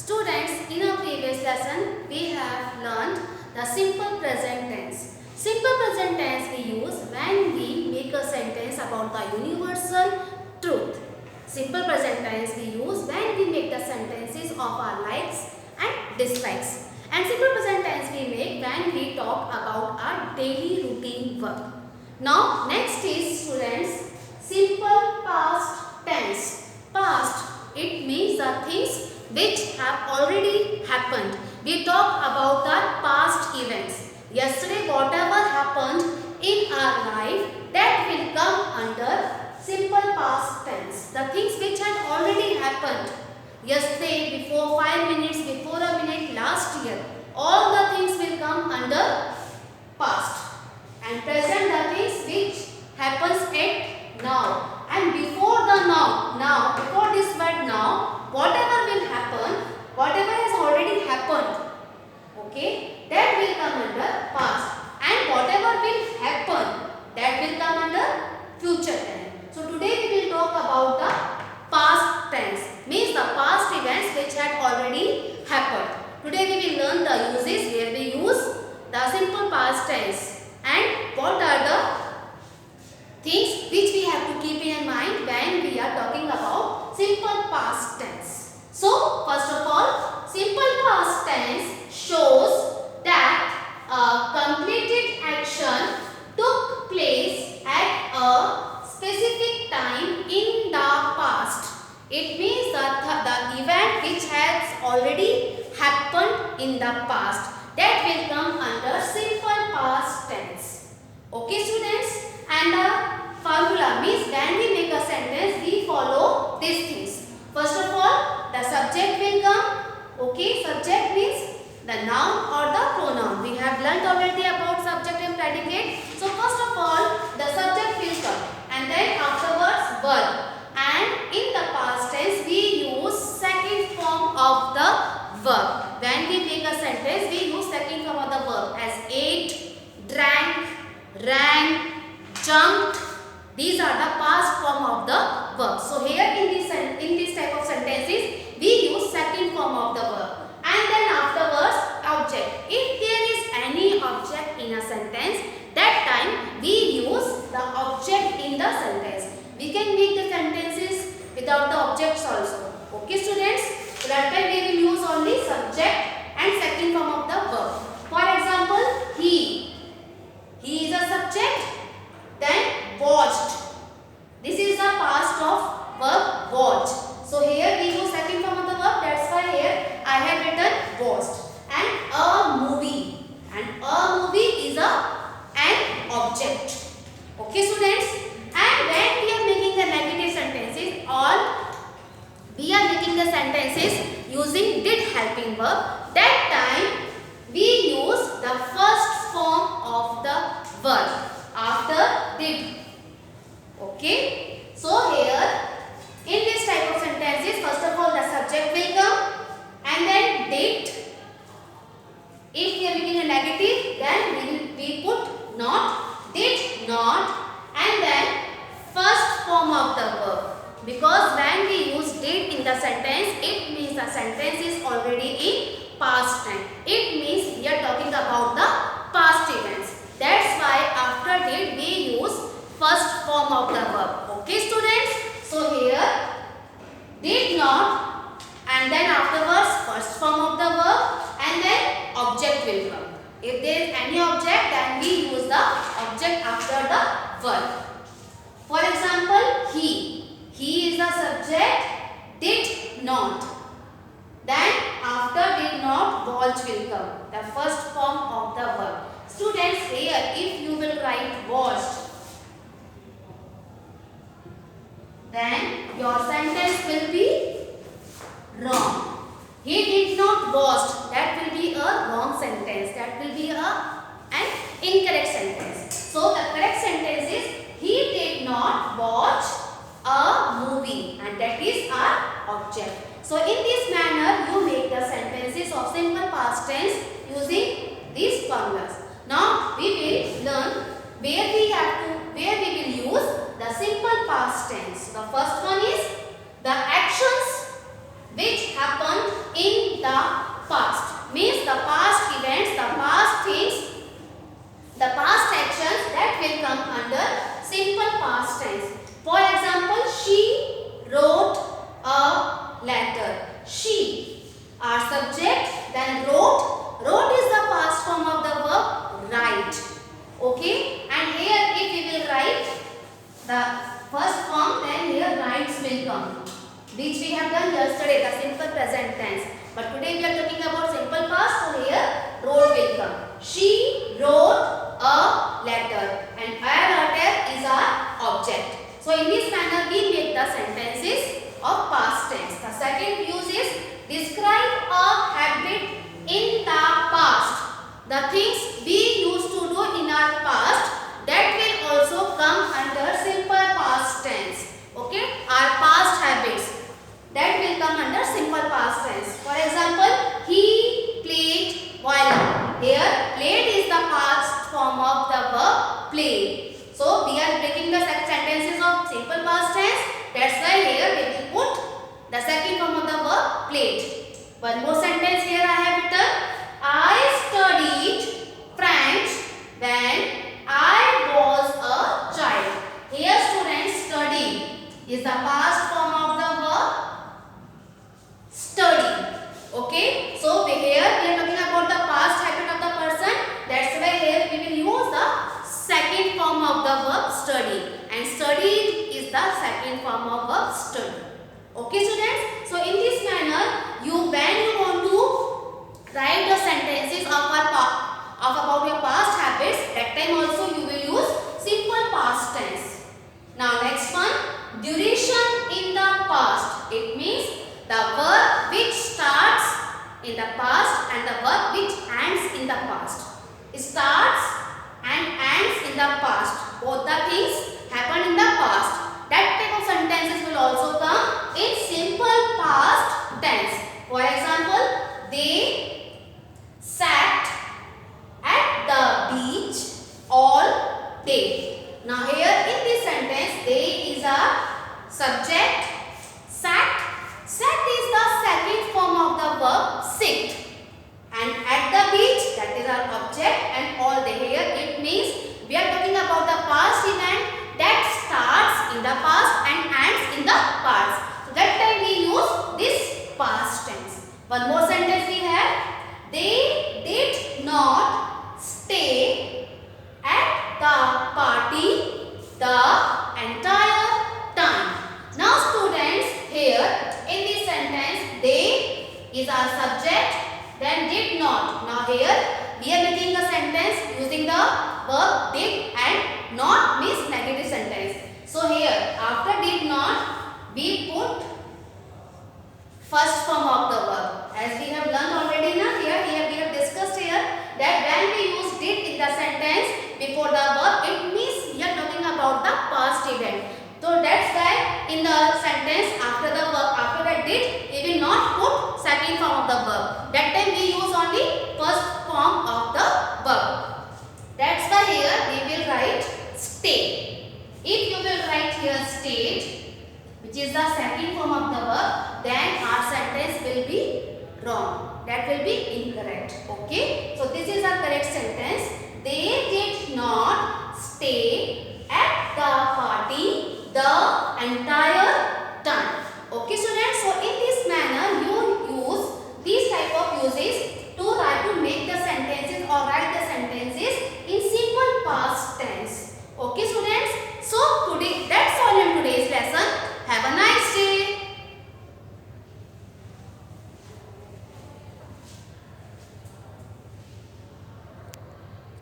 Students, in our previous lesson, we have learned the simple present tense. Simple present tense we use when we make a sentence about the universal truth. Simple present tense we use when we make the sentences of our likes and dislikes. And simple present tense we make when we talk about our daily routine work. Now, next is students, simple past tense. Past, it means the things which have already happened. We talk about the past events. Yesterday, whatever happened in our life, that will come under simple past tense. The things which had already happened yesterday, before 5 minutes, before a minute, last year, all the things will come under past. And present, the things which happens at now. And before the now, before this word now, whatever will happen, whatever has already happened, okay, that will come under past. And whatever will happen, that will come under future tense. So today we will talk about the past tense, means the past events which had already happened. Today we will learn the uses where we use the simple past tense and what are the things which we have to keep in mind when we are talking about simple past tense. So, first of all, simple past tense shows that a completed action took place at a specific time in the past. It means that the event which has already happened in the past, that will come under simple past tense. Okay, students? And the formula means when we make a sentence, we follow these things. First of all, the subject will come. Okay, subject means the noun or the pronoun. We have learnt already about subject and predicate. So first of all, the subject will come and then afterwards verb. And in the past tense, we use second form of the verb. When we make a sentence, we use second form of the verb as ate, drank, ran, jumped. These are the past form of the verb. So here in this type of sentences, we use second form of the verb. And then afterwards, object. If there is any object in a sentence, that time we use the object in the sentence. We can make the sentences without the objects also. Okay, students? So that time we will use only subject and second form of the verb. For example, he. He is a subject. Then watched. This is the past of verb watch. So here we use second form of the verb. That's why here I have written watched. And a movie. And a movie is an object. Okay, students? And when we are making the negative sentences, we are making the sentences using did helping verb. That time we use the first form of the verb after did. Okay. So here in this type of sentences, first of all the subject will come and then did. If we are making a negative, then we put not, did not, and then first form of the verb. Because when we use did in the sentence, it means the sentence is already in past tense. It means we are talking about the past events. That's why after did we use first form of the verb. Okay, students? So here did not and then afterwards first form of the verb and then object will come. If there is any object, then we use the object after the verb. For example, he. He is the subject, did not. Then after did not, watch will come. The first form of the verb. Students, here if you will write watched, then your sentence will be wrong. He did not watched. That will be a wrong sentence. That will be an incorrect sentence. So the correct sentence is he did not watch a movie, and that is our object. So in this manner you make the sentences of simple past tense using these formulas. Now we will learn where we will use the simple past tense. The first one is the actions which happened in first form, then here rides will come, which we have done yesterday, the simple present tense. But today we are talking about simple past, so here wrote will come. She wrote a letter, and a letter is our object. So in this manner we make the sentences of past tense. The second use is describe a habit in the past. The things we used to do in our past, that will also come under simple past tense. Okay, our past habits, that will come under simple past tense. For example, he played violin. Here played is the past form of the verb play. So we are breaking the sentences of simple past tense. That's why here we will put the second form of the verb played. One more sentence here I have written. I studied French when I was a child. Here students, study is the past form of the verb study. Okay, so here we are talking about the past habit of the person. That's why here we will use the second form of the verb study, and studied is the second form of verb study. Okay students, so in this manner when you want to write the sentences of about your past habits, that time also you will use simple past tense. Now next one, duration in the past. It means the verb which starts in the past and the verb which ends in the past. It starts and ends in the past. Both the things happen in the past. That type of sentences will also come in simple past tense. For example, they sat at the beach all day. Now here in this sentence, they is a subject. Sat is the second form of the verb sit, and at the beach, that is our object, and all day. Here it means we are talking about the past event that starts in the past and ends in the past. So that time we use this past tense. One more sentence we have. They did not stay at the party the entire time. Now students, here in this sentence, they is our subject, then did not. Now here we are making a sentence using the verb did, and not means negative sentence. So here after did not we put first form of the verb. As we have learned already now, here we have discussed here that when we use did in the sentence before the verb, it means we are talking about the past event. So that's why in the sentence after the verb, after the did, we will not put second form of the verb. That time we use only first form of the verb. That's why here we will write stay. If you will write here stayed, which is the second form of the verb, then our sentence will be wrong. That will be incorrect. Okay. So this is our correct sentence. They did not stay at the party the entire